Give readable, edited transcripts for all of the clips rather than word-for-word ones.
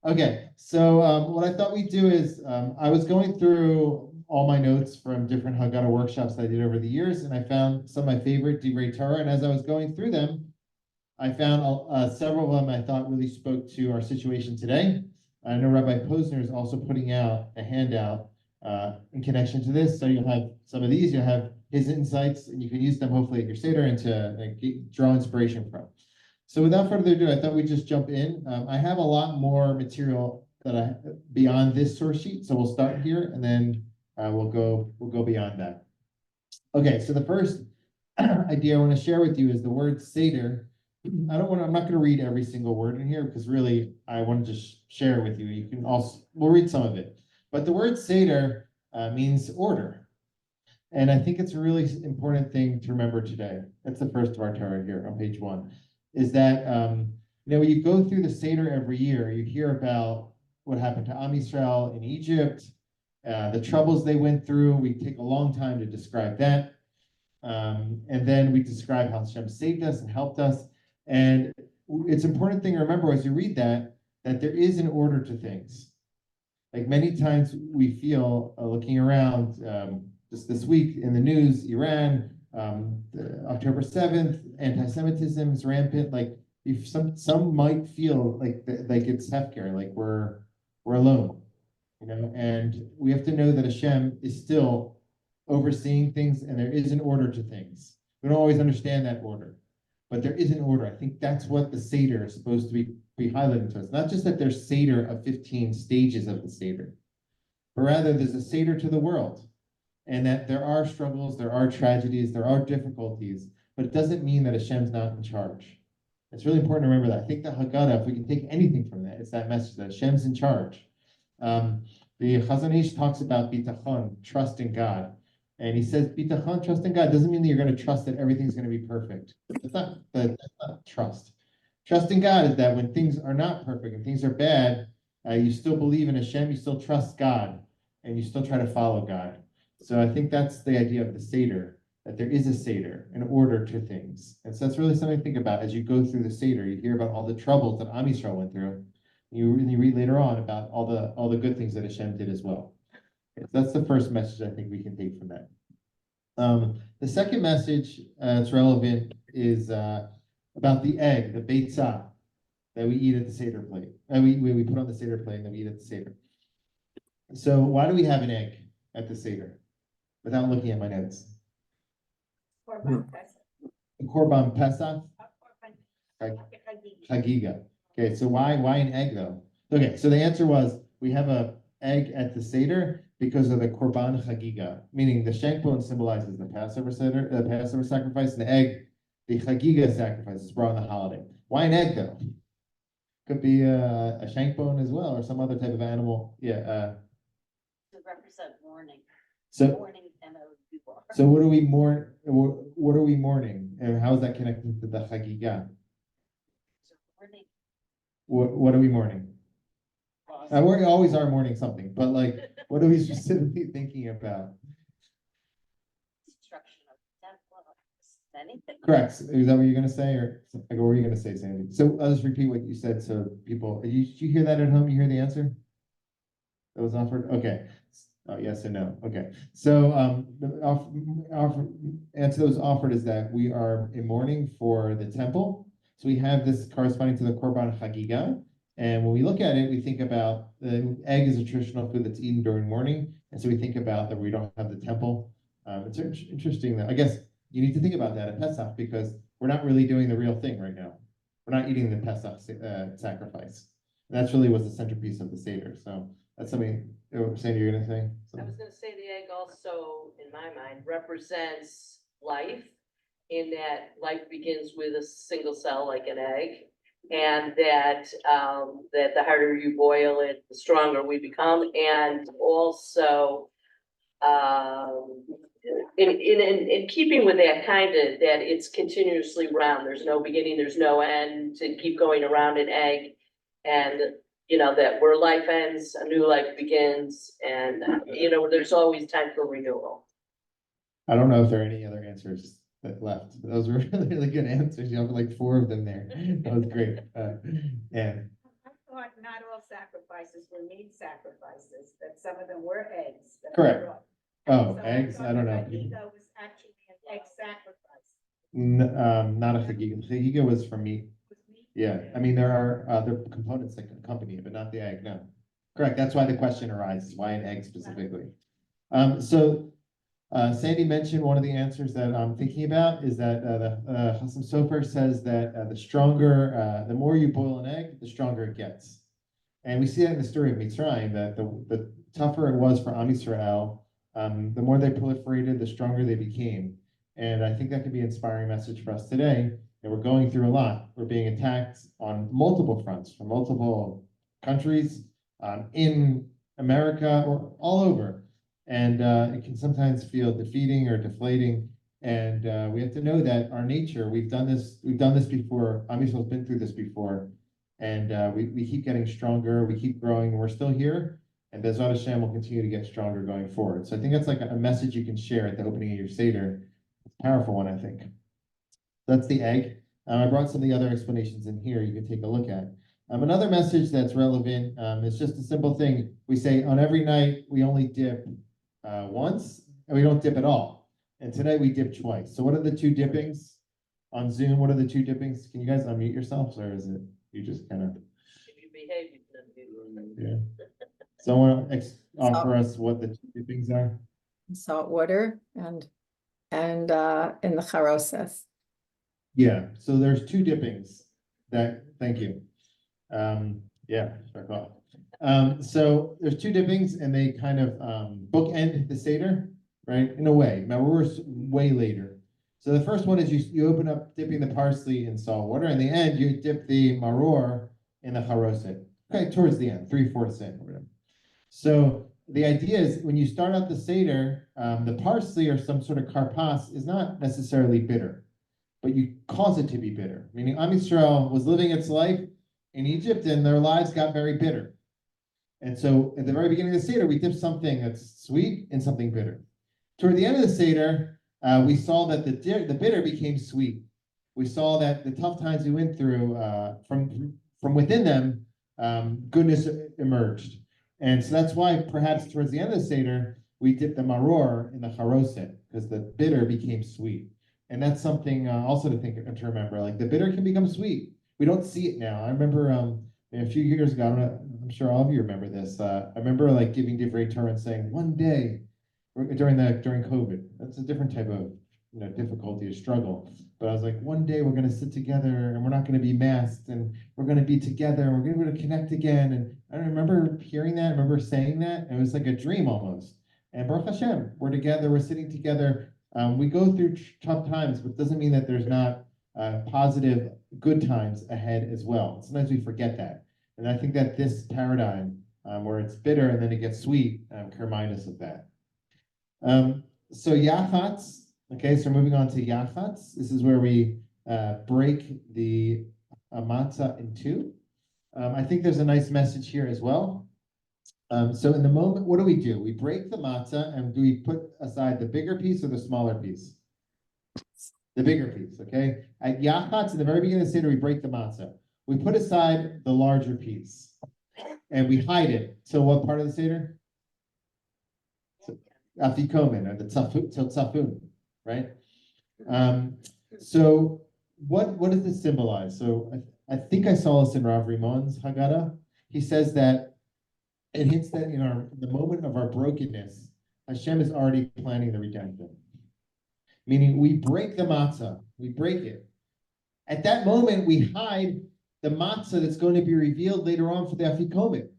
Okay, so what I thought we'd do is I was going through all my notes from different Haggadah workshops that I did over the years, and I found some of my favorite divrei Torah. And as I was going through them, I found several of them I thought really spoke to our situation today. I know Rabbi Posner is also putting out a handout in connection to this. So you'll have some of these, you'll have his insights, and you can use them hopefully at your Seder and to draw inspiration from. So without further ado, I thought we'd just jump in. I have a lot more material beyond this source sheet, so we'll start here and then we'll go beyond that. Okay, so the first idea I want to share with you is the word Seder. I'm not going to read every single word in here because really I want to just share it with you. We'll read some of it. But the word Seder means order. And I think it's a really important thing to remember today. That's the first of our Torah here on page 1, is that, when you go through the Seder every year, you hear about what happened to Am Yisrael in Egypt, the troubles they went through. We take a long time to describe that. And then we describe how Hashem saved us and helped us. And it's an important thing to remember as you read that there is an order to things. Like many times we feel looking around, just this week in the news, Iran, October 7th, anti-Semitism is rampant. Like if some might feel like it's hefker, like we're alone, and we have to know that Hashem is still overseeing things and there is an order to things. We don't always understand that order, but there is an order. I think that's what the Seder is supposed to be highlighting to us. Not just that there's Seder of 15 stages of the Seder, but rather there's a Seder to the world, and that there are struggles, there are tragedies, there are difficulties, but it doesn't mean that Hashem's not in charge. It's really important to remember that. I think the Haggadah, if we can take anything from that, it's that message that Hashem's in charge. The Chazon Ish talks about bitachon, trust in God. And he says, bitachon, trust in God, doesn't mean that you're going to trust that everything's going to be perfect. That's not trust. Trust in God is that when things are not perfect and things are bad, you still believe in Hashem, you still trust God, and you still try to follow God. So I think that's the idea of the Seder, that there is a Seder, an order to things. And so that's really something to think about as you go through the Seder. You hear about all the troubles that Am Yisrael went through. You read later on about all the good things that Hashem did as well. Okay, so that's the first message I think we can take from that. The second message that's relevant is about the egg, the beitzah, that we eat at the Seder plate. We put on the Seder plate and that we eat at the Seder. So why do we have an egg at the Seder? Without looking at my notes. Korban Pesach. Haggadah. Okay, so why an egg though? Okay, so the answer was we have a egg at the Seder because of the Korban Haggadah, meaning the shank bone symbolizes the Passover sacrifice, and the egg, the Haggadah sacrifice, is brought on the holiday. Why an egg though? Could be a shank bone as well, or some other type of animal. Yeah. To represent mourning. So mourning and so what do we mourn? What are we mourning, and how is that connected to the Haggadah? What are we mourning? We always are mourning something, but like, what are we specifically thinking about? Destruction of the temple, anything. Correct. Is that what you're going to say, or what were you going to say, Sandy? So I'll just repeat what you said, so people. Did you hear that at home? You hear the answer that was offered? Okay. Oh, yes and no. Okay. So the answer that was offered is that we are in mourning for the temple. So we have this corresponding to the Korban Haggadah. And when we look at it, we think about the egg is a traditional food that's eaten during mourning. And so we think about that we don't have the temple. It's interesting that I guess you need to think about that at Pesach because we're not really doing the real thing right now. We're not eating the Pesach sacrifice. And that's really was the centerpiece of the Seder. So that's something, Sandy, you're going to say? I was going to say the egg also, in my mind, represents life, in that life begins with a single cell like an egg, and that that the harder you boil it, the stronger we become, and also in keeping with that kind of, that it's continuously round, there's no beginning, there's no end, to keep going around an egg, and that where life ends, a new life begins, and there's always time for renewal. I don't know if there are any other answers that left. Those were really good answers. You have like 4 of them there. That was great. And thought not all sacrifices were meat sacrifices, that some of them were eggs. that I Correct. thought. Oh, So eggs? thought I don't that know. Haggadah was actually an egg sacrifice. Not a Haggadah. Haggadah was from meat. Was meat? Yeah, I mean, there are other components that can accompany it, but not the egg, no. Correct, that's why the question arises, why an egg specifically? Sandy mentioned one of the answers that I'm thinking about is that the Hassam Sofer says that the stronger, the more you boil an egg, the stronger it gets. And we see that in the story of Mitzrayim, that the tougher it was for Am Yisrael, the more they proliferated, the stronger they became. And I think that could be an inspiring message for us today, that we're going through a lot. We're being attacked on multiple fronts from multiple countries, in America or all over. And it can sometimes feel defeating or deflating. And we have to know that our nature, we've done this before. Am Yisrael's been through this before. And we keep getting stronger, we keep growing, we're still here. And Bezrat Hashem will continue to get stronger going forward. So I think that's like a message you can share at the opening of your Seder. It's a powerful one, I think. That's the egg. I brought some of the other explanations in here you can take a look at. Another message that's relevant is just a simple thing. We say on every night, we only dip once, and we don't dip at all. And tonight we dip twice. So what are the two dippings? On Zoom, what are the two dippings? Can you guys unmute yourselves, or is it you just kind of? If you behave, you can unmute. Yeah. Someone offer us what the two dippings are? Salt water and in the charoses. Yeah, so there's two dippings thank you. Yeah, so there's two dippings and they kind of bookend the Seder, right? In a way. Now we're way later. So the first one is you open up dipping the parsley in salt water. In the end, you dip the maror in the charoset. Okay, towards the end, 3/4 in or whatever. So the idea is when you start out the Seder, the parsley or some sort of karpas is not necessarily bitter, but you cause it to be bitter. Meaning Am Yisrael was living its life in Egypt and their lives got very bitter. And so at the very beginning of the Seder, we dip something that's sweet in something bitter. Toward the end of the Seder, we saw that the bitter became sweet. We saw that the tough times we went through, from within them, goodness emerged. And so that's why perhaps towards the end of the Seder, we dip the maror in the charoset, because the bitter became sweet. And that's something also to think and to remember, like the bitter can become sweet. We don't see it now. I remember a few years ago, I'm sure all of you remember this. I remember like giving divrei Torah and saying, one day, during COVID, that's a different type of difficulty or struggle. But I was like, one day we're going to sit together and we're not going to be masked and we're going to be together and we're going to be able to connect again. And I remember hearing that, I remember saying that. It was like a dream almost. And Baruch Hashem, we're together, we're sitting together. We go through tough times, but it doesn't mean that there's not positive, good times ahead as well. Sometimes we forget that. And I think that this paradigm, where it's bitter and then it gets sweet, can remind us of that. So yachatz, okay, so moving on to yachatz. This is where we break the matzah in two. I think there's a nice message here as well. So in the moment, what do? We break the matzah, and do we put aside the bigger piece or the smaller piece? The bigger piece, okay? At yachatz, in the very beginning of the Seder, we break the matzah. We put aside the larger piece, and we hide it. So what part of the Seder? Afikomen, or the tzafun, right? So what does this symbolize? So I think I saw this in Rav Rimon's Haggadah. He says that it hints that in the moment of our brokenness, Hashem is already planning the redemption. Meaning we break the matzah, we break it. At that moment, we hide the matzah that's going to be revealed later on for the afikomen.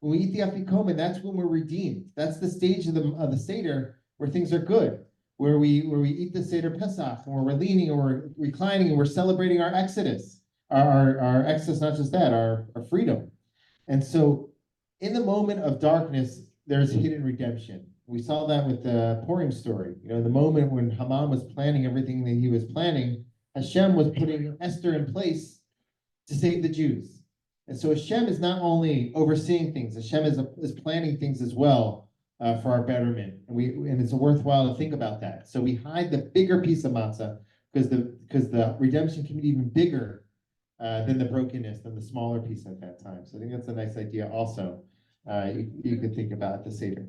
When we eat the afikomen, that's when we're redeemed. That's the stage of the Seder where things are good, where we eat the Seder Pesach, and we're leaning, and we're reclining, and we're celebrating our exodus, our exodus, not just that, our freedom. And so, in the moment of darkness, there's hidden redemption. We saw that with the Purim story. The moment when Haman was planning everything that he was planning, Hashem was putting Esther in place to save the Jews. And so Hashem is not only overseeing things, Hashem is planning things as well for our betterment. And it's worthwhile to think about that. So we hide the bigger piece of matzah because the redemption can be even bigger than the brokenness, than the smaller piece at that time. So I think that's a nice idea also. You could think about the Seder.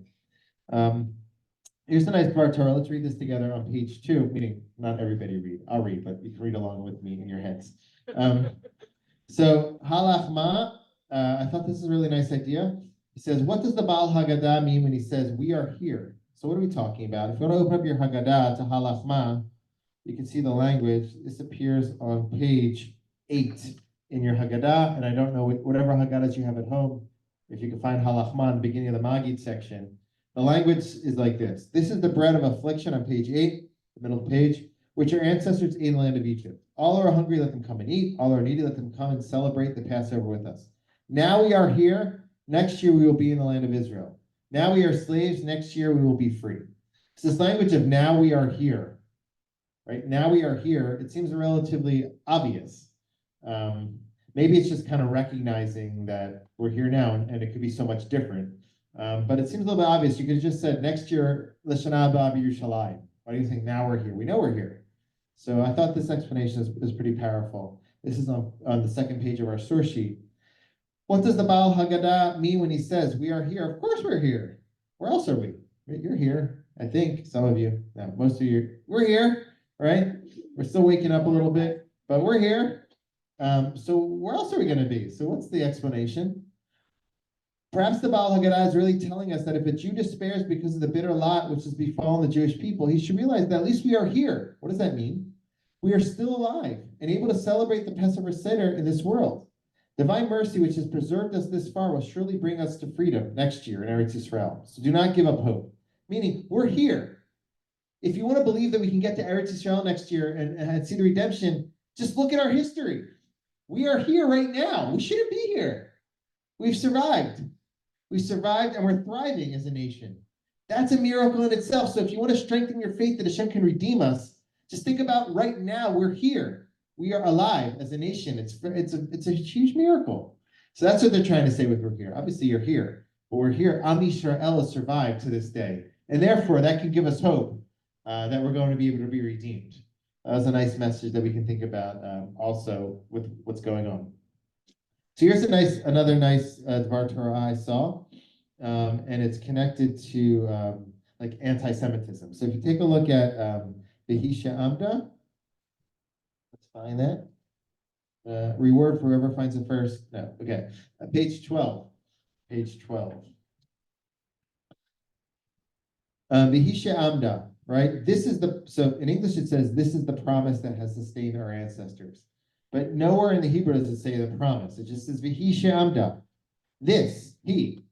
Here's a nice part, Torah. Let's read this together on page 2, meaning not everybody read. I'll read, but you can read along with me in your heads. So halachma, I thought this is a really nice idea. He says, what does the Baal Haggadah mean when he says we are here? So what are we talking about? If you want to open up your Haggadah to halachma, you can see the language. This appears on page 8 in your Haggadah, and I don't know whatever Haggadahs you have at home. If you can find halachma in the beginning of the Magid section, the language is like this. This is the bread of affliction on page 8, the middle of the page, which your ancestors ate in the land of Egypt. All who are hungry, let them come and eat. All who are needy, let them come and celebrate the Passover with us. Now we are here. Next year we will be in the land of Israel. Now we are slaves. Next year we will be free. It's this language of now we are here. Right? Now we are here. It seems relatively obvious. Maybe it's just kind of recognizing that we're here now, and it could be so much different. But it seems a little bit obvious. You could have just said next year, L'Shana Haba B'Yerushalayim. Why do you think now we're here? We know we're here. So I thought this explanation is pretty powerful. This is on the second page of our source sheet. What does the Baal Haggadah mean when he says we are here? Of course we're here. Where else are we? You're here. I think some of you, no, most of you, we're here, right? We're still waking up a little bit, but we're here. So where else are we going to be? So what's the explanation? Perhaps the Baal Haggadah is really telling us that if a Jew despairs because of the bitter lot which has befallen the Jewish people, he should realize that at least we are here. What does that mean? We are still alive and able to celebrate the Passover Seder in this world. Divine mercy, which has preserved us this far, will surely bring us to freedom next year in Eretz Yisrael. So do not give up hope. Meaning, we're here. If you want to believe that we can get to Eretz Yisrael next year and see the redemption, just look at our history. We are here right now. We shouldn't be here. We've survived. We survived and we're thriving as a nation. That's a miracle in itself. So if you want to strengthen your faith that Hashem can redeem us, just think about right now, we're here. We are alive as a nation. It's a huge miracle. So that's what they're trying to say with we're here. Obviously, you're here, but we're here. Am Yisrael has survived to this day. And therefore, that can give us hope that we're going to be able to be redeemed. That was a nice message that we can think about also with what's going on. So here's another nice Dvar Torah I saw, and it's connected to like anti-Semitism. So if you take a look at Behisha Amda, let's find that. Reward for whoever finds it first. No, okay. Page 12. Page 12. Behisha Amda, right? So in English it says, this is the promise that has sustained our ancestors. But nowhere in the Hebrew does it say the promise. It just says, Behisha Amda. This, he.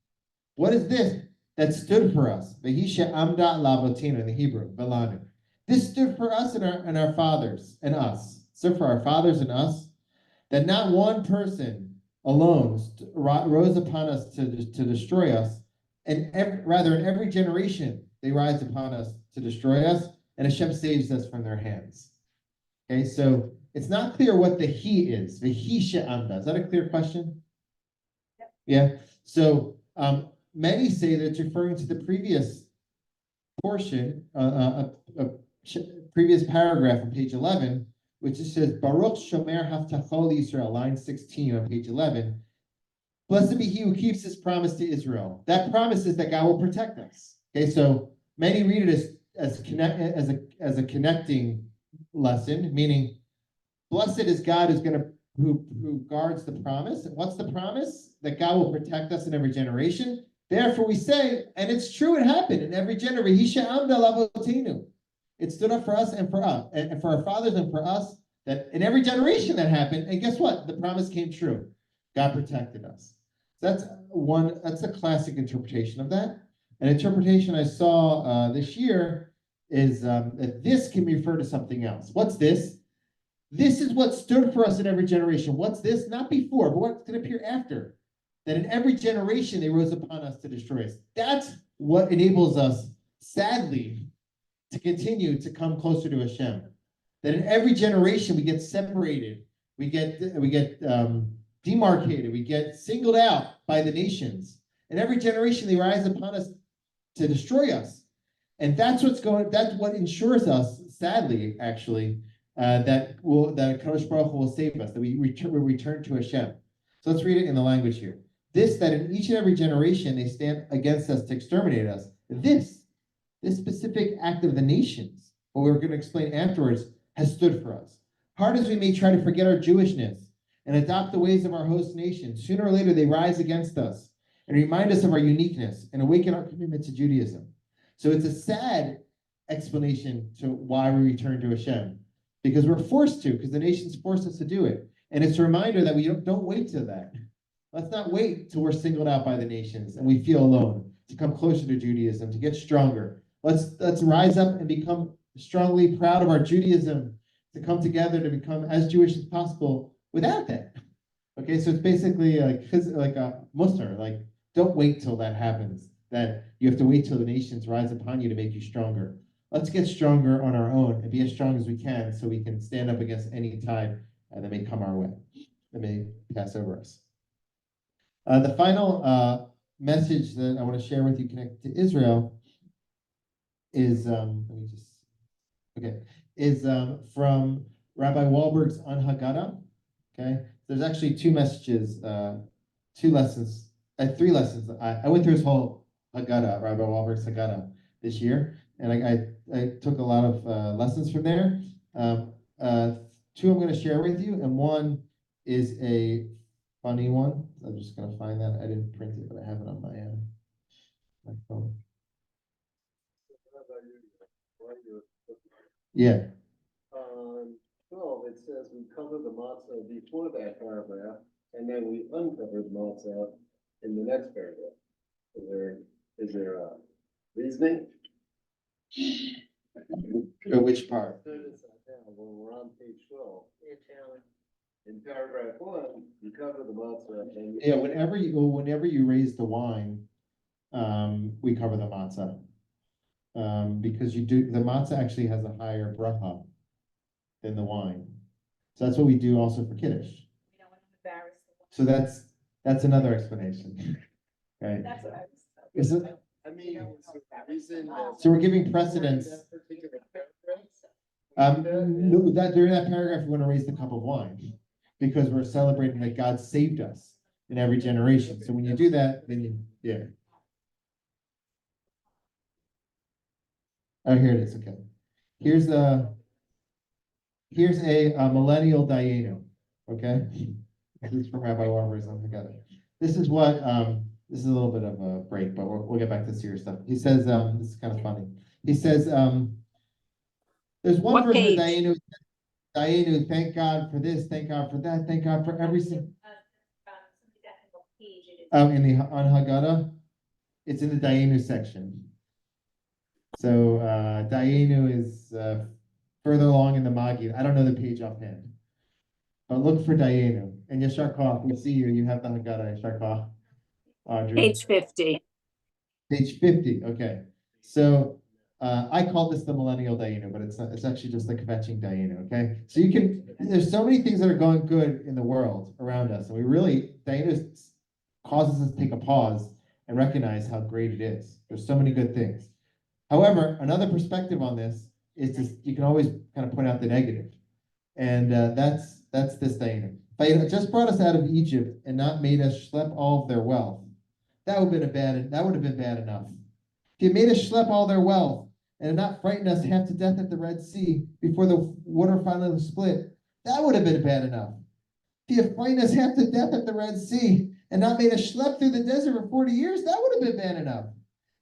What is this that stood for us? Behisha Amda Lavotinu in the Hebrew, Velanu. This stood for us and our fathers and us. Stood for our fathers and us, that not one person alone rose upon us to destroy us, and rather in every generation they rise upon us to destroy us, and Hashem saves us from their hands. Okay, so it's not clear what the he is. Behisha Amda. Is that a clear question? Yep. Yeah. So many say that it's referring to the previous portion, previous paragraph on page 11, which just says Baruch Shomer Haftachol Yisrael, line 16 on page 11. Blessed be he who keeps his promise to Israel. That promise is that God will protect us. Okay, so many read it as a connecting lesson, meaning blessed is God who guards the promise. And what's the promise? That God will protect us in every generation. Therefore we say, and it's true, it happened in every generation. It stood up for us and for our fathers and for us, that in every generation that happened. And guess what? The promise came true. God protected us. That's a classic interpretation of that. An interpretation I saw this year is that this can refer to something else. What's this? This is what stood for us in every generation. What's this? Not before, but what's going to appear after. That in every generation they rose upon us to destroy us. That's what enables us, sadly, to continue to come closer to Hashem. That in every generation we get separated, we get demarcated, we get singled out by the nations. In every generation they rise upon us to destroy us. And that's what ensures us, sadly, actually, that Kadosh Baruch Hu will save us, that we return to Hashem. So let's read it in the language here. This, that in each and every generation they stand against us to exterminate us. This specific act of the nations, what we're going to explain afterwards, has stood for us. Hard as we may try to forget our Jewishness and adopt the ways of our host nation, sooner or later they rise against us and remind us of our uniqueness and awaken our commitment to Judaism. So it's a sad explanation to why we return to Hashem, because we're forced to, because the nations force us to do it. And it's a reminder that we don't wait till that. Let's not wait till we're singled out by the nations and we feel alone to come closer to Judaism, to get stronger. Let's rise up and become strongly proud of our Judaism, to come together to become as Jewish as possible without that. Okay, so it's basically like a Muslim, like don't wait till that happens, that you have to wait till the nations rise upon you to make you stronger. Let's get stronger on our own and be as strong as we can so we can stand up against any tide that may come our way, that may pass over us. The final message that I want to share with you connected to Israel is from Rabbi Wahlberg's on Haggadah. Okay, there's actually two messages, three lessons. I went through his whole Haggadah, Rabbi Wahlberg's Haggadah this year, and I took a lot of lessons from there. Two I'm going to share with you, and one is a funny one. I'm just going to find that. I didn't print it, but I have it on my phone. Yeah. On 12, it says we cover the matzah before that paragraph, and then we uncover the matzah in the next paragraph. Is there a reasoning? Which part? When we're on page 12, Yeah, Taylor. in paragraph 1, you cover the matzah. And Yeah, whenever you raise the wine, we cover the matzah. Because the matzah actually has a higher bracha than the wine. So that's what we do also for Kiddush. We don't want to embarrass the So that's another explanation. Right? That's what I was. Is it? I mean, is there a reason that- So we're giving precedence. that particular paragraph? No, that during that paragraph, we want to raise the cup of wine because we're celebrating that God saved us in every generation. So when you do that, then yeah. Oh, here it is. Okay. Here's a millennial Dayenu. Okay. This is from Rabbi Warbur's on Haggadah. This is what this is a little bit of a break, but we'll get back to serious stuff. He says this is kind of funny. He says there's one version of Dayenu, thank God for this, thank God for that, thank God for everything. On Haggadah, it's in the Dayenu section. So Dayenu is further along in the Magi. I don't know the page offhand, but look for Dayenu. And Yashar Koch, we see you. You have the Haggadah, Yashar Koch. Audrey. Page 50. Page 50. Okay. So I call this the millennial Dayenu, but it's not. It's actually just the kvetching Dayenu. Okay. So you can. There's so many things that are going good in the world around us, and we really Dayenu causes us to take a pause and recognize how great it is. There's so many good things. However, another perspective on this is just you can always kind of point out the negative, and that's this Dayenu. If I had just brought us out of Egypt and not made us schlep all of their wealth, that would have been bad enough. If you made us schlep all their wealth and not frightened us half to death at the Red Sea before the water finally split, that would have been bad enough. If you frightened us half to death at the Red Sea and not made us schlep through the desert for 40 years, that would have been bad enough.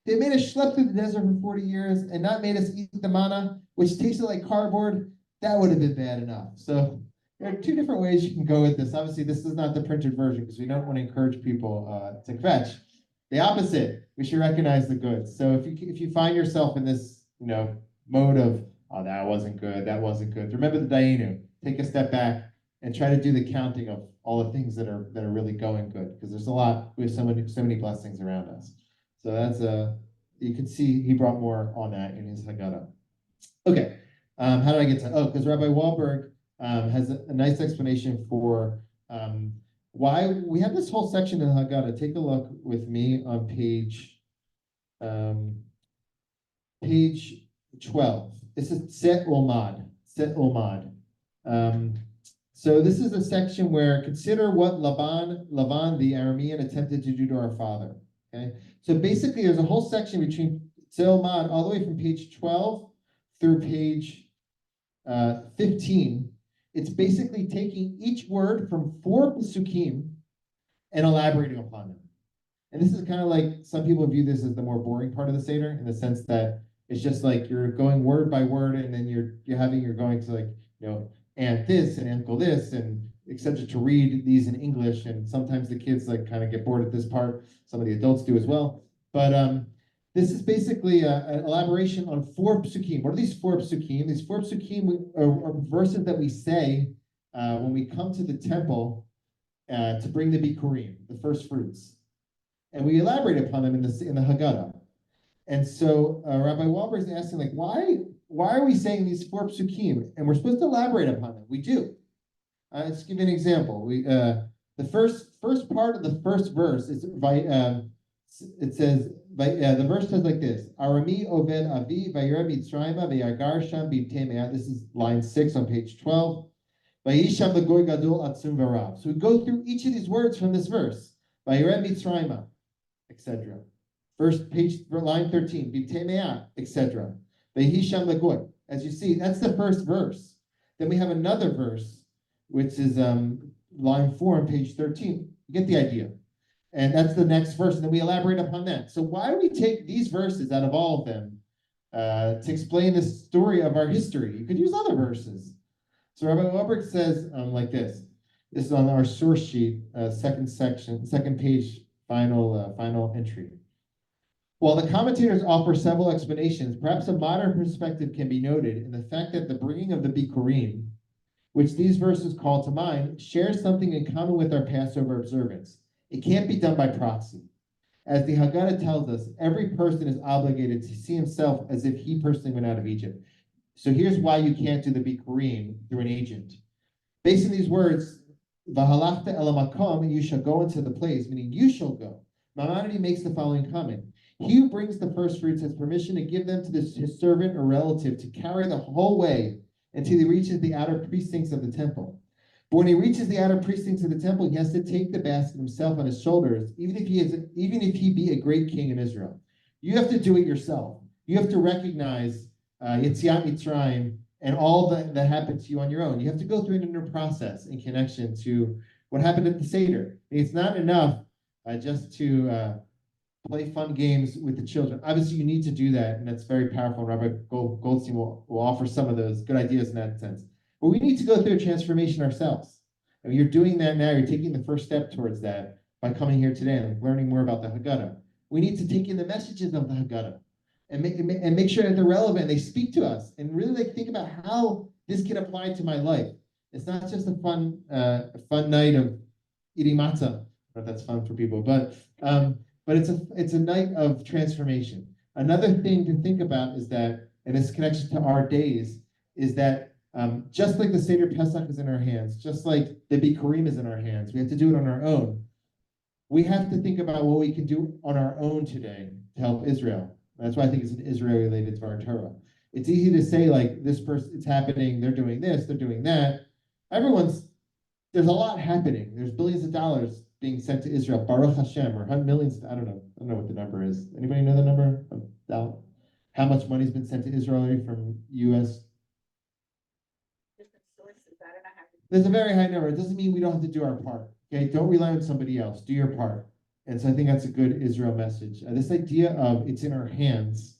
They made us schlep through the desert for 40 years and not made us eat the manna, which tasted like cardboard, that would have been bad enough. So there are two different ways you can go with this. Obviously, this is not the printed version because we don't want to encourage people to kvetch. The opposite, we should recognize the good. So if you find yourself in this, mode of, oh, that wasn't good, remember the Dayenu. Take a step back and try to do the counting of all the things that are really going good, because there's a lot. We have so many blessings around us. So that's you can see he brought more on that in his Haggadah. Okay, how did I get to? Oh, because Rabbi Wahlberg has a nice explanation for why we have this whole section in Haggadah. Take a look with me on page 12. This is Set Olmad. So this is a section where consider what Laban the Aramean attempted to do to our father. Okay, so basically there's a whole section between Zilmad all the way from page 12 through page 15. It's basically taking each word from 4 psukim and elaborating upon them. And this is kind of like some people view this as the more boring part of the Seder, in the sense that it's just like you're going word by word, and then you're going to, like, aunt this and uncle this and etc. to read these in English. And sometimes the kids like kind of get bored at this part. Some of the adults do as well. But this is basically an elaboration on 4 psukim. What are these 4 psukim? These 4 psukim are verses that we say when we come to the temple to bring the bikurim, the first fruits. And we elaborate upon them in the Haggadah. And so Rabbi Wahlberg is asking, like, why are we saying these 4 psukim? And we're supposed to elaborate upon them. We do. Let's give you an example. The first part of the first verse is it says, the verse says like this: Arami Oved Avi Vayira Mitzrayma Vayagar Sham Bimtemea. This is line 6 on page 12. Vayisham Lagoy Gadol Atzum Varav. So we go through each of these words from this verse. Vayira Mitzrayma, etc. First page, line 13, Bimtemea, etc. Vayisham Lagoy. As you see, that's the first verse. Then we have another verse, which is line 4 on page 13. You get the idea. And that's the next verse, and then we elaborate upon that. So why do we take these verses out of all of them to explain the story of our history? You could use other verses. So Rabbi Wahlberg says like this. This is on our source sheet, second section, second page, final entry. While the commentators offer several explanations, perhaps a modern perspective can be noted in the fact that the bringing of the Bikurim, which these verses call to mind, shares something in common with our Passover observance. It can't be done by proxy. As the Haggadah tells us, every person is obligated to see himself as if he personally went out of Egypt. So here's why you can't do the Bikurim through an agent. Based on these words, V'halachta el hamakom, you shall go into the place, meaning you shall go. Maimonides makes the following comment: he who brings the first fruits has permission to give them to his servant or relative to carry the whole way until he reaches the outer precincts of the temple. But when he reaches the outer precincts of the temple, he has to take the basket himself on his shoulders, even if he be a great king in Israel. You have to do it yourself. You have to recognize Yetziat Mitzrayim and all that happened to you on your own. You have to go through an inner process in connection to what happened at the Seder. It's not enough just to play fun games with the children. Obviously, you need to do that, and that's very powerful. Rabbi Goldstein will offer some of those good ideas in that sense. But we need to go through a transformation ourselves. And you're doing that now. You're taking the first step towards that by coming here today and learning more about the Haggadah. We need to take in the messages of the Haggadah and make sure that they're relevant. They speak to us, and really think about how this can apply to my life. It's not just a fun night of eating matzah. I don't know if that's fun for people, but it's a night of transformation. Another thing to think about is that, and this connection to our days, is that just like the Seder Pesach is in our hands, just like the Bikurim is in our hands, we have to do it on our own. We have to think about what we can do on our own today to help Israel. That's why I think it's an Israel related to our Torah. It's easy to say, like, this person, it's happening, they're doing this, they're doing that. There's a lot happening. There's billions of dollars being sent to Israel, Baruch Hashem, or millions, I don't know what the number is. Anybody know the number of how much money's been sent to Israel already from U.S.? Different sources, I don't know how to. There's a very high number. It doesn't mean we don't have to do our part. Okay, don't rely on somebody else. Do your part. And so I think that's a good Israel message. This idea of it's in our hands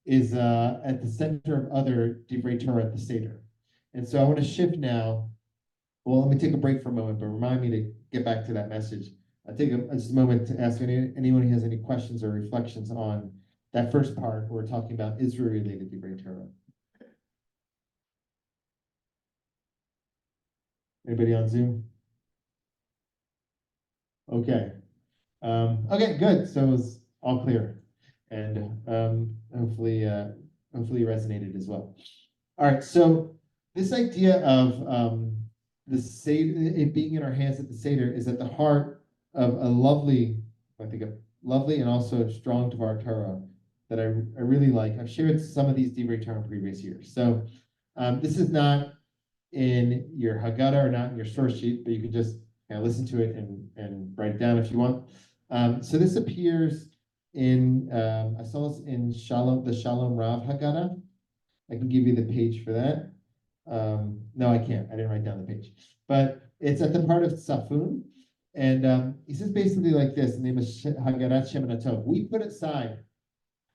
is at the center of other divrei Torah at the Seder. And so I want to shift now. Well, let me take a break for a moment, but remind me to get back to that message. I'll take just a moment to ask anyone who has any questions or reflections on that first part where we're talking about Israel-related divrei Torah. Anybody on Zoom? Okay. Okay, good. So it was all clear, and hopefully resonated as well. All right. So this idea of the Seder, it being in our hands at the Seder, is at the heart of a lovely and also strong Dvar Torah that I really like. I've shared some of these divrei Torah in previous years. So this is not in your Haggadah or not in your source sheet, but you can just listen to it and write it down if you want. So this appears in, I saw this in the Shalom Rav Haggadah. I can give you the page for that. No, I can't. I didn't write down the page. But it's at the part of Safun. And he says basically like this, in the name of Haggadah Shemin Tov. We put aside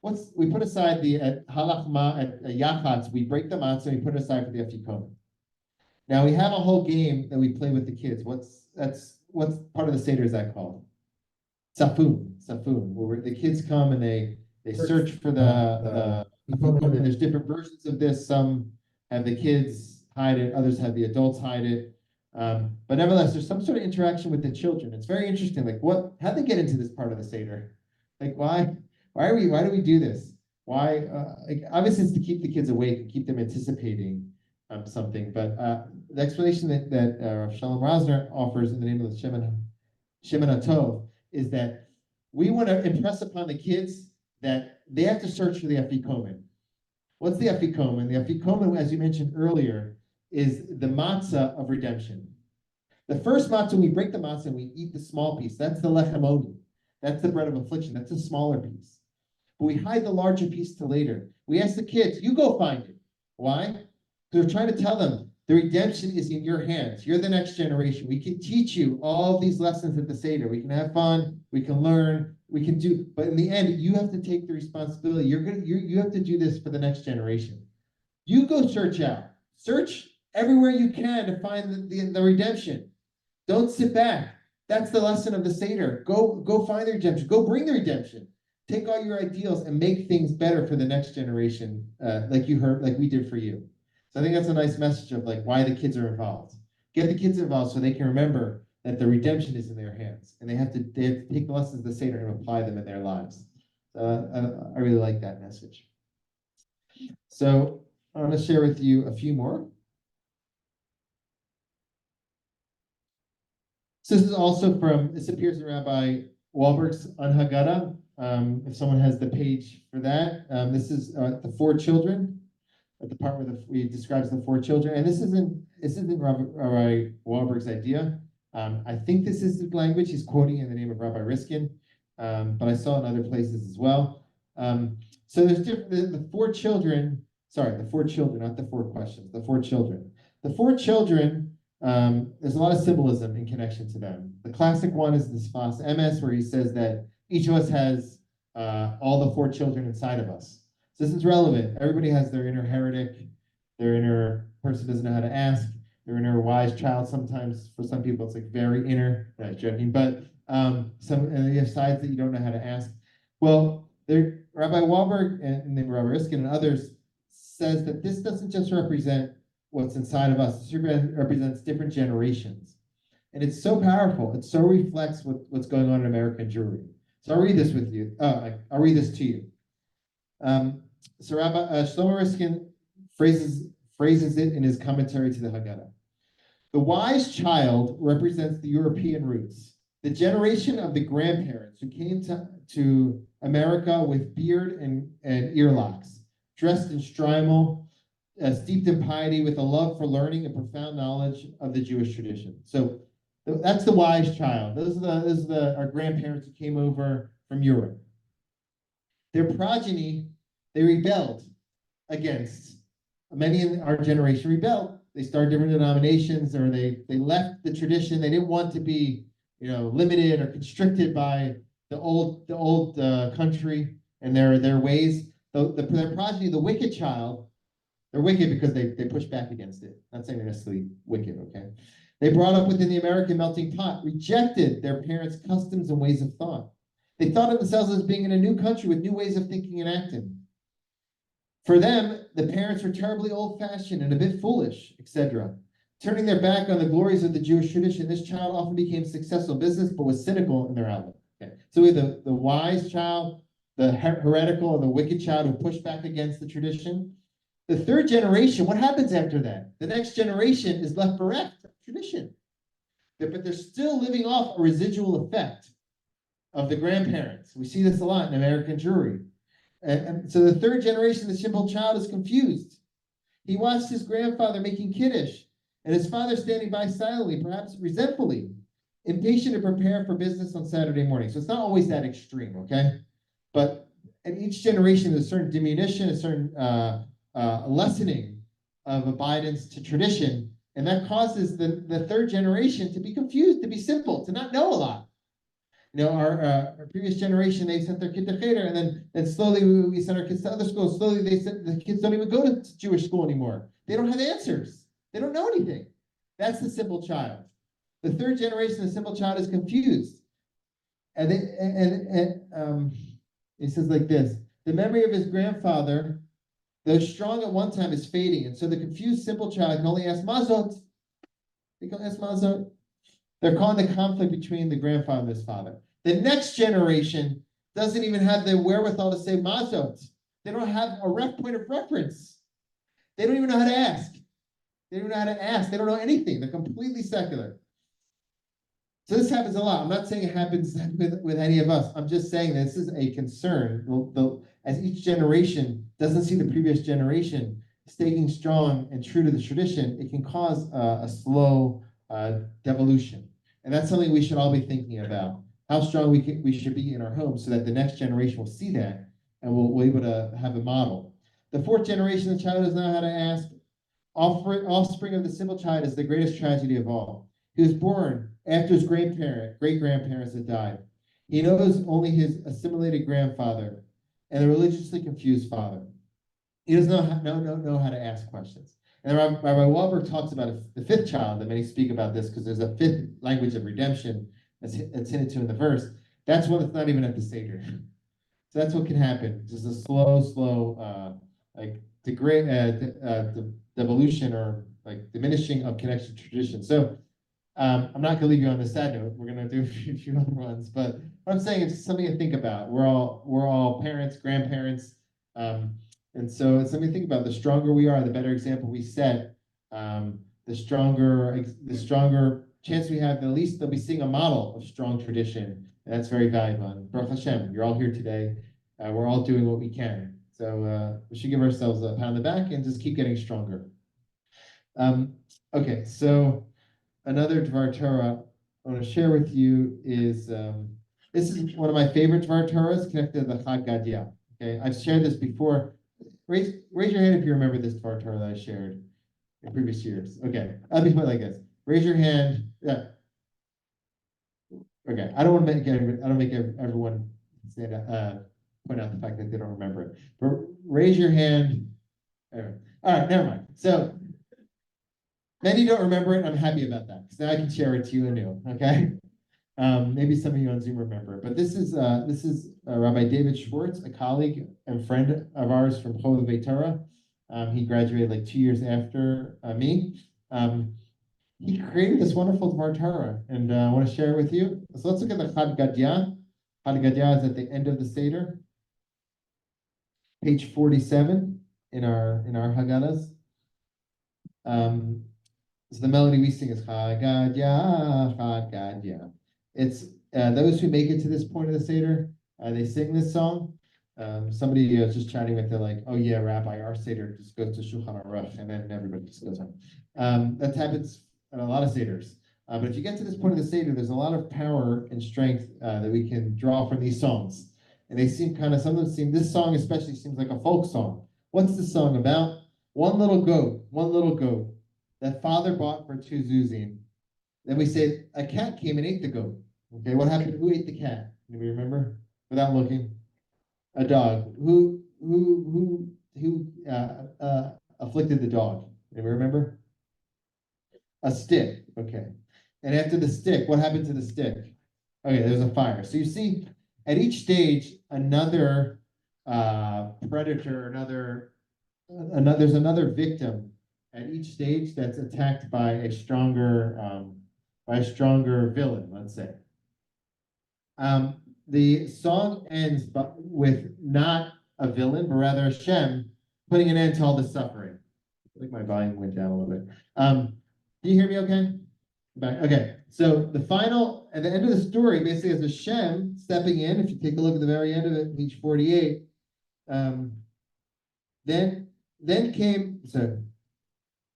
the halachma at yachatz, we break the matzah and we put it aside for the afikomen. Now we have a whole game that we play with the kids. What's part of the Seder is that called? Safun, where the kids come and they search for the and there's different versions of this. Some have the kids hide it, others have the adults hide it. But nevertheless, there's some sort of interaction with the children. It's very interesting. Like how'd they get into this part of the Seder? Like why do we do this? Why? Obviously it's to keep the kids awake and keep them anticipating something. But the explanation that Shalom Rosner offers in the name of the Shemin Tov is that we want to impress upon the kids that they have to search for the afikomen. What's the afikomen? The afikomen, as you mentioned earlier, is the matzah of redemption. The first matzah, we break the matzah and we eat the small piece. That's the lechem oni. That's the bread of affliction. That's a smaller piece. But we hide the larger piece to later. We ask the kids, you go find it. Why? Because we're trying to tell them the redemption is in your hands. You're the next generation. We can teach you all of these lessons at the Seder. We can have fun. We can learn. We can do. But in the end, you have to take the responsibility. You have to do this for the next generation. You go search out. Search everywhere you can to find the redemption. Don't sit back. That's the lesson of the Seder. Go find the redemption. Go bring the redemption. Take all your ideals and make things better for the next generation, like you heard, like we did for you. So I think that's a nice message of like why the kids are involved. Get the kids involved so they can remember that the redemption is in their hands, and they have to take the lessons of the Seder and apply them in their lives. I really like that message. So I want to share with you a few more. So this is also this appears in Rabbi Wahlberg's on Haggadah. If someone has the page for that, this is the 4 children. At the part where he describes the 4 children, and this isn't Rabbi Wahlberg's idea. I think this is the language he's quoting in the name of Rabbi Riskin, but I saw it in other places as well. So there's the 4 children. Sorry, the 4 children, not the 4 questions. The 4 children. The 4 children. There's a lot of symbolism in connection to them. The classic one is the Sfas Emes, where he says that each of us has all the 4 children inside of us. So this is relevant. Everybody has their inner heretic, their inner person doesn't know how to ask, their inner wise child. Sometimes for some people it's like very inner. Not joking, but and you have sides that you don't know how to ask. Well, Rabbi Wahlberg and then Rabbi Riskin and others says that this doesn't just represent what's inside of us. This represents different generations, and it's so powerful. It so reflects what's going on in American Jewry. So I'll read this with you. I'll read this to you. So Rabbi Shlomo Riskin phrases it in his commentary to the Haggadah. The wise child represents the European roots, the generation of the grandparents who came to America with beard and earlocks, dressed in shtreimel, steeped in piety, with a love for learning and profound knowledge of the Jewish tradition. So that's the wise child. Those are our grandparents who came over from Europe. Their progeny, they rebelled against. Many in our generation rebelled. They started different denominations, or they left the tradition. They didn't want to be, limited or constricted by the old country and their ways. Their progeny, the wicked child, they're wicked because they push back against it. Not saying they're necessarily wicked, okay? They brought up within the American melting pot, rejected their parents' customs and ways of thought. They thought of themselves as being in a new country with new ways of thinking and acting. For them, the parents were terribly old-fashioned and a bit foolish, etc. Turning their back on the glories of the Jewish tradition, this child often became successful in business, but was cynical in their outlook. Okay. So we have the wise child, the heretical, and the wicked child who pushed back against the tradition. The 3rd generation, what happens after that? The next generation is left bereft of tradition. But they're still living off a residual effect of the grandparents. We see this a lot in American Jewry. And so the 3rd generation, the simple child, is confused. He watched his grandfather making kiddush and his father standing by silently, perhaps resentfully, impatient to prepare for business on Saturday morning. So it's not always that extreme, okay? But in each generation, there's a certain diminution, a certain lessening of abidance to tradition, and that causes the third generation to be confused, to be simple, to not know a lot. You know, our previous generation, they sent their kid to Cheder, and then slowly we sent our kids to other schools. Slowly they sent the kids don't even go to Jewish school anymore. They don't have answers. They don't know anything. That's the simple child. The third generation, the simple child, is confused. And he says like this: the memory of his grandfather, though strong at one time, is fading, and so the confused simple child can only ask Mazot. They can ask Mazot. They're calling the conflict between the grandfather and his father. The next generation doesn't even have the wherewithal to say Mazot. They don't have a point of reference. They don't even know how to ask. They don't know how to ask. They don't know anything. They're completely secular. So this happens a lot. I'm not saying it happens with any of us. I'm just saying this is a concern. As each generation doesn't see the previous generation staying strong and true to the tradition, it can cause a slow devolution. And that's something we should all be thinking about. How strong we should be in our homes so that the next generation will see that and we'll be able to have a model. The fourth generation, the child doesn't know how to ask. Offspring of the simple child is the greatest tragedy of all. He was born after his great-grandparents had died. He knows only his assimilated grandfather and the religiously confused father. He doesn't know how to ask questions. And Rabbi Wahlberg talks about the fifth child, and many speak about this because there's a fifth language of redemption that's hinted to in the verse. That's one that's not even at the Seder. So that's what can happen. Just a slow, devolution or like diminishing of connection to tradition. So I'm not gonna leave you on this sad note. We're gonna do a few other ones, but what I'm saying is something to think about. We're all parents, grandparents, and so it's something to think about. The stronger we are, the better example we set. The stronger chance we have. At least they'll be seeing a model of strong tradition, and that's very valuable. And Baruch Hashem, you're all here today. We're all doing what we can. So we should give ourselves a pat on the back and just keep getting stronger. Okay, so another Dvar Torah I want to share with you is this is one of my favorite Dvar Torahs connected to the Haggadah. Okay, I've shared this before. Raise your hand if you remember this Dvar Torah that I shared in previous years. Okay, I'll be put like this. Raise your hand. Yeah. Okay, I don't want to make everyone stand up, point out the fact that they don't remember it. But raise your hand. Anyway. All right, never mind. So many don't remember it. I'm happy about that because now I can share it to you anew. Okay. Maybe some of you on Zoom remember it, but this is Rabbi David Schwartz, a colleague and friend of ours from Chovevei Torah. He graduated like 2 years after me. He created this wonderful Dvar Torah, and I want to share it with you. So let's look at the Haggadah. Haggadah is at the end of the Seder, page 47 in our Haggadahs. So the melody we sing is Haggadah, Haggadah. It's those who make it to this point of the Seder, they sing this song. Somebody was just chatting with, they're like, "Oh yeah, Rabbi, our Seder just goes to Shulchan Aruch, and then everybody just goes home." That happens in a lot of Seders. But if you get to this point of the Seder, there's a lot of power and strength that we can draw from these songs. And they seem some of them seem, this song especially seems like a folk song. What's the song about? One little goat that father bought for 2 zuzim. Then we say a cat came and ate the goat. Okay, what happened? Who ate the cat? Do we remember? Without looking, a dog. Who afflicted the dog? Do we remember? A stick. Okay, and after the stick, what happened to the stick? Okay, there's a fire. So you see, at each stage, another predator, there's another victim at each stage that's attacked by a stronger villain, let's say. The song ends with not a villain, but rather Hashem putting an end to all the suffering. I think my volume went down a little bit. Can you hear me okay? Back. Okay, so at the end of the story, basically is Hashem stepping in. If you take a look at the very end of it, page 48, then came, so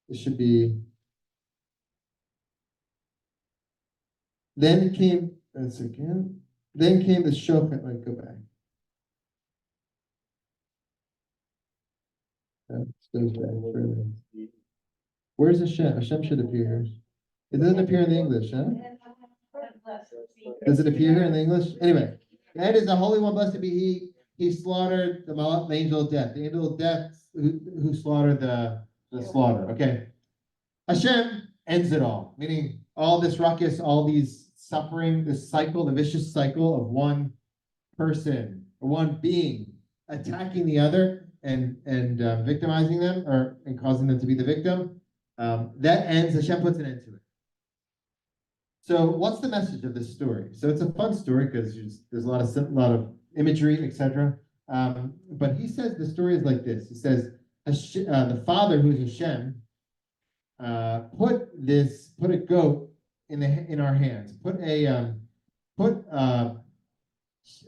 this should be Then came, once again, then came the shofet, like, go back. That goes back further. Where's Hashem? Hashem should appear here. It doesn't appear in the English, huh? Does it appear here in the English? Anyway, that is the Holy One, blessed be He. He slaughtered the angel of death. The angel of death who slaughtered the slaughter. Okay. Hashem ends it all, meaning all this ruckus, all these suffering, this cycle, the vicious cycle of one person or one being attacking the other and victimizing them and causing them to be the victim. That ends. Hashem puts an end to it. So what's the message of this story? So it's a fun story because there's a lot of imagery, etc. But he says the story is like this. He says the Father, who is Hashem, put a goat in our hands.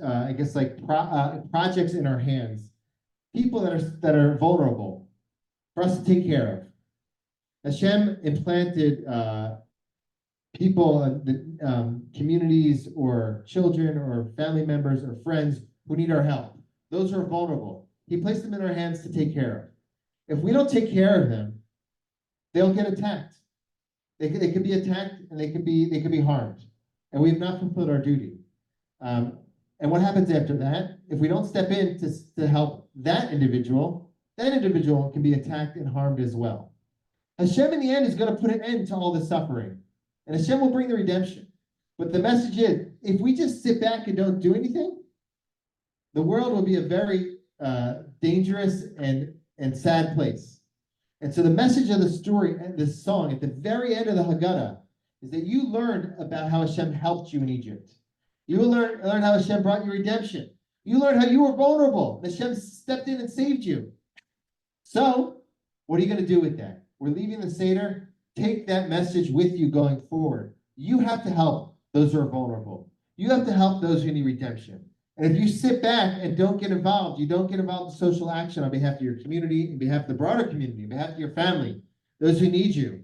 I guess like projects in our hands. People that are vulnerable for us to take care of. Hashem implanted people, communities, or children, or family members, or friends who need our help. Those who are vulnerable. He placed them in our hands to take care of. If we don't take care of them, they'll get attacked. They could be attacked, and they could be harmed, and we have not fulfilled our duty. And what happens after that? If we don't step in to help that individual can be attacked and harmed as well. Hashem in the end is going to put an end to all this suffering. And Hashem will bring the redemption. But the message is, if we just sit back and don't do anything, the world will be a very dangerous and sad place. And so the message of the story and this song at the very end of the Haggadah is that you learned about how Hashem helped you in Egypt. You learned how Hashem brought you redemption. You learned how you were vulnerable. Hashem stepped in and saved you. So, what are you going to do with that? We're leaving the Seder. Take that message with you going forward. You have to help those who are vulnerable. You have to help those who need redemption. And if you sit back and don't get involved, you don't get involved in social action on behalf of your community, on behalf of the broader community, on behalf of your family, those who need you,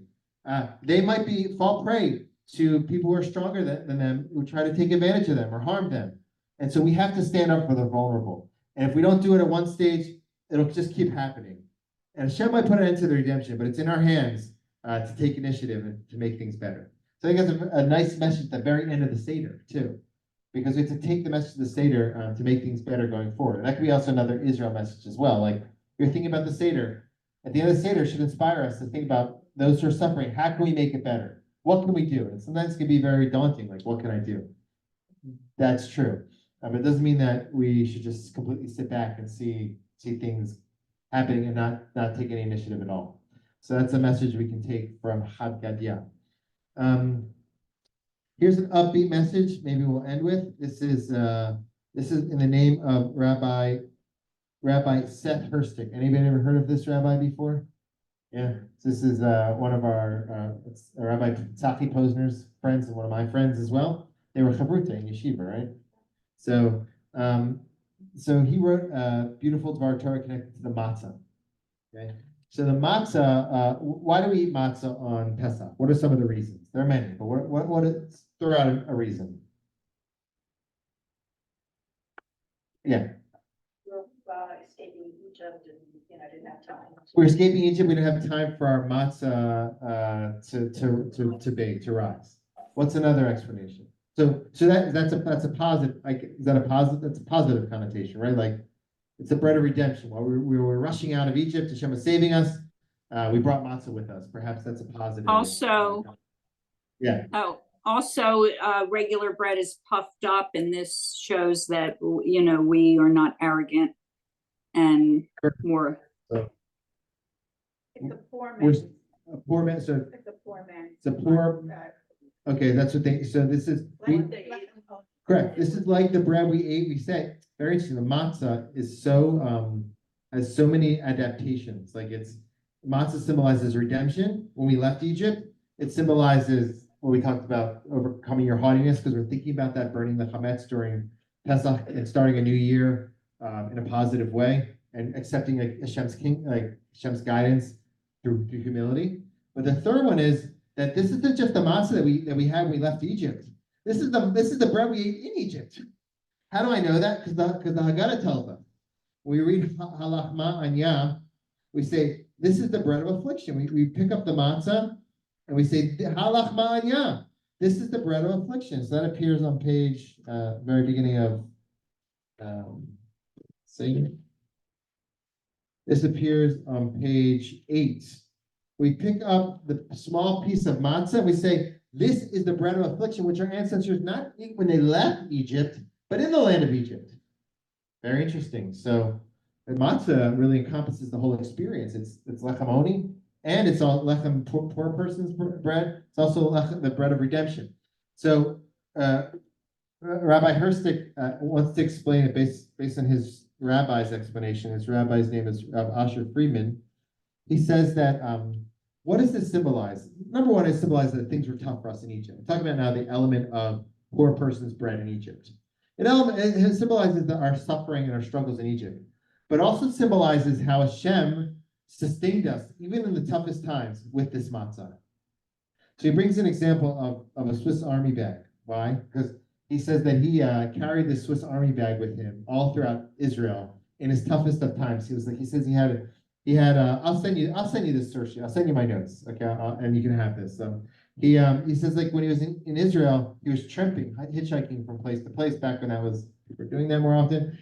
they might fall prey to people who are stronger than them, who try to take advantage of them or harm them. And so we have to stand up for the vulnerable. And if we don't do it at one stage, it'll just keep happening. And Hashem might put an end to the redemption, but it's in our hands to take initiative and to make things better. So I think that's a nice message at the very end of the Seder, too. Because we have to take the message of the Seder to make things better going forward. And that could be also another Israel message as well. Like, you're thinking about the Seder. At the end of the Seder, should inspire us to think about those who are suffering. How can we make it better? What can we do? And sometimes it can be very daunting, like, what can I do? That's true. It doesn't mean that we should just completely sit back and see things happening and not take any initiative at all. So that's a message we can take from Haggadah. Here's an upbeat message. Maybe we'll end with. This is in the name of Rabbi Seth Herstick. Anybody ever heard of this rabbi before? Yeah, this is one of our Rabbi Tzachi Posner's friends and one of my friends as well. They were chavruta in yeshiva, right? So he wrote a beautiful Dvar Torah connected to the matzah. Okay, so the matzah. Why do we eat matzah on Pesach? What are some of the reasons? There are many, but what is, throw out a reason? Yeah. Escaping Egypt and, didn't have time. We're escaping Egypt. We didn't have time for our matzah to bake, to rise. What's another explanation? So that's a positive. Like, is that a positive? That's a positive connotation, right? Like, it's a bread of redemption. While we were rushing out of Egypt, Hashem was saving us. We brought matzah with us. Perhaps that's a positive. Also, yeah. Also, regular bread is puffed up, and this shows that, we are not arrogant and more. So, It's a poor we're man. a poor man. So It's a poor man. it's a poor. Okay, that's what they. So this is correct. This is like the bread we ate. We said very interesting. The matzah is so has so many adaptations. Like, matzah symbolizes redemption. When we left Egypt, it symbolizes what we talked about, overcoming your haughtiness, because we're thinking about that, burning the chametz during Pesach and starting a new year in a positive way, and accepting Hashem's guidance through humility. But the third one is that this isn't just the matzah that we had when we left Egypt. this is the bread we ate in Egypt. How do I know that? Because the Haggadah tells us. We read halachma anya, we say, this is the bread of affliction. We pick up the matzah and we say, halachma anya, this is the bread of affliction. So that appears on page, very beginning of, this appears on page 8. We pick up the small piece of matzah. We say, this is the bread of affliction, which our ancestors not eat when they left Egypt, but in the land of Egypt. Very interesting. So the matzah really encompasses the whole experience. It's lechem oni, and it's all lechem poor person's bread. It's also the bread of redemption. So Rabbi Herstick wants to explain it based on his rabbi's explanation. His rabbi's name is Asher Friedman. He says that what does this symbolize? Number one, it symbolizes that things were tough for us in Egypt. We're talking about now the element of poor person's bread in Egypt. It symbolizes our suffering and our struggles in Egypt, but also symbolizes how Hashem sustained us, even in the toughest times, with this matzah. So he brings an example of a Swiss Army bag. Why? Because he says that he carried this Swiss Army bag with him all throughout Israel in his toughest of times. He says he had. I'll send you this source sheet. I'll send you my notes, okay, and you can have this. He says like when he was in Israel, he was hitchhiking from place to place back when we were doing that more often.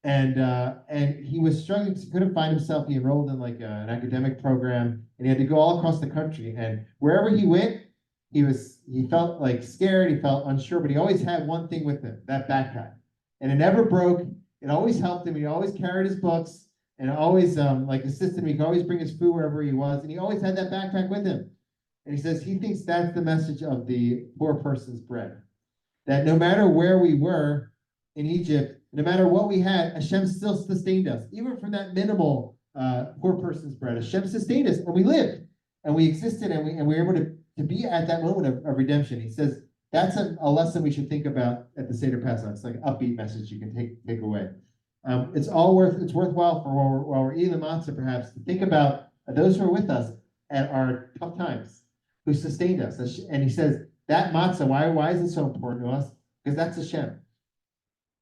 And he was struggling, he couldn't find himself. He enrolled in like an academic program, and he had to go all across the country. And wherever he went, he felt like scared, he felt unsure, but he always had one thing with him, that backpack. And it never broke. It always helped him. He always carried his books and always like assisted him. He could always bring his food wherever he was, and he always had that backpack with him. And he says he thinks that's the message of the poor person's bread. That no matter where we were in Egypt, no matter what we had, Hashem still sustained us. Even from that minimal poor person's bread, Hashem sustained us, and we lived, and we existed, and we were able to be at that moment of redemption. He says that's a lesson we should think about at the Seder Pesach. It's like an upbeat message you can take away. It's worthwhile for while we're eating the matzah, perhaps, to think about those who are with us at our tough times, who sustained us. And he says that matzah, why is it so important to us? Because that's Hashem.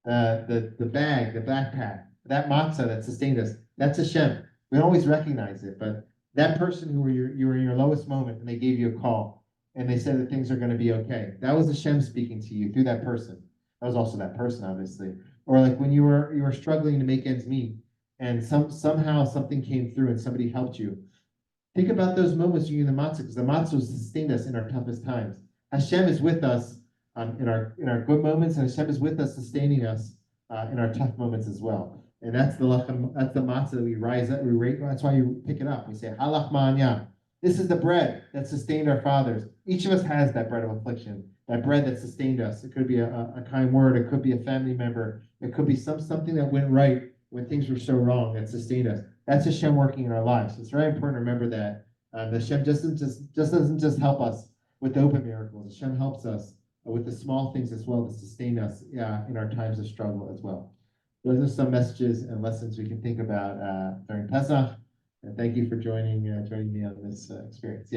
The bag, the backpack, that matzah that sustained us, that's Hashem. We don't always recognize it, but that person who you were in your lowest moment and they gave you a call and they said that things are going to be okay. That was Hashem speaking to you through that person. That was also that person, obviously. Or like when you were struggling to make ends meet and somehow something came through and somebody helped you. Think about those moments you in the matzah, because the matzah sustained us in our toughest times. Hashem is with us in our good moments, and Hashem is with us, sustaining us in our tough moments as well. And that's the lechem, that's the matzah that we rise up, that's why you pick it up. We say, halach ma'anya. This is the bread that sustained our fathers. Each of us has that bread of affliction, that bread that sustained us. It could be a kind word, it could be a family member, it could be something that went right when things were so wrong that sustained us. That's Hashem working in our lives. It's very important to remember that Hashem doesn't just help us with the open miracles. Hashem helps us with the small things as well to sustain us in our times of struggle as well. Those are some messages and lessons we can think about during Pesach. And thank you for joining me on this experience. Yeah.